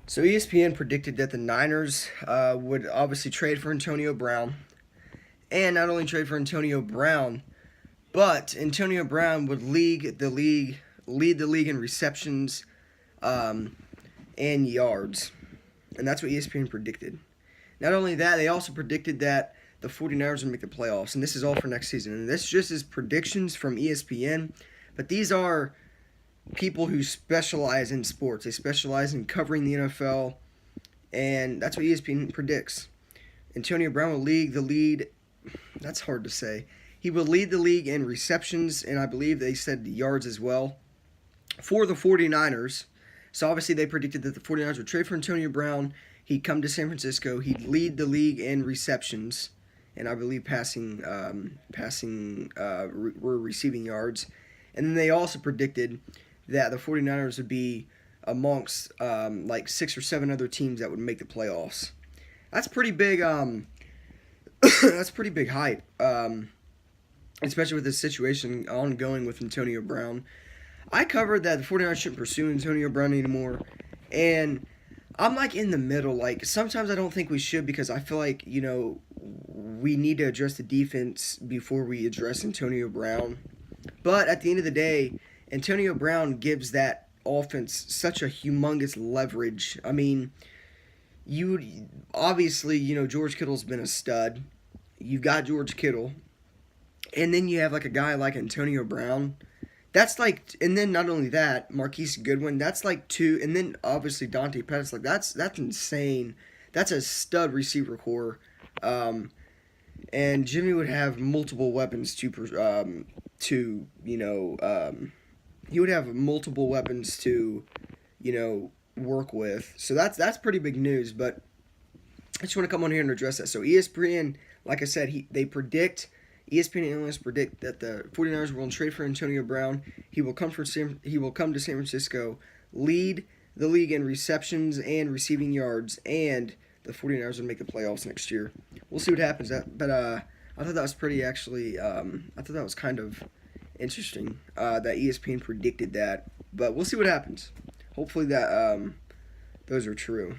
So ESPN predicted that the Niners would obviously trade for Antonio Brown, and not only trade for Antonio Brown, but Antonio Brown would lead the league in receptions um, and yards, and that's what ESPN predicted. Not only that, they also predicted that the 49ers would make the playoffs, and this is all for next season. And this just is predictions from ESPN, but these are people who specialize in sports. They specialize in covering the NFL, and that's what ESPN predicts. Antonio Brown will lead the lead. That's hard to say. He will lead the league in receptions, and I believe they said yards as well for the 49ers. So obviously they predicted that the 49ers would trade for Antonio Brown. He'd come to San Francisco. He'd lead the league in receptions, and I believe were receiving yards. And then they also predicted that the 49ers would be amongst like 6 or 7 other teams that would make the playoffs. That's pretty big. That's pretty big hype, especially with this situation ongoing with Antonio Brown. I covered that the 49ers shouldn't pursue Antonio Brown anymore, and I'm like in the middle. Like sometimes I don't think we should because I feel like we need to address the defense before we address Antonio Brown. But at the end of the day, Antonio Brown gives that offense such a humongous leverage. I mean, you obviously, George Kittle's been a stud. You've got George Kittle, and then you have like a guy like Antonio Brown. That's like, and then not only that, Marquise Goodwin. That's like two, and then obviously Dante Pettis. Like that's insane. That's a stud receiver core. And Jimmy would have multiple weapons he would have multiple weapons to, work with. So that's pretty big news. But I just want to come on here and address that. So ESPN, like I said, ESPN analysts predict that the 49ers will trade for Antonio Brown. He will come to San Francisco, lead the league in receptions and receiving yards, and the 49ers will make the playoffs next year. We'll see what happens. But I thought that was pretty actually. I thought that was kind of interesting that ESPN predicted that. But we'll see what happens. Hopefully that those are true.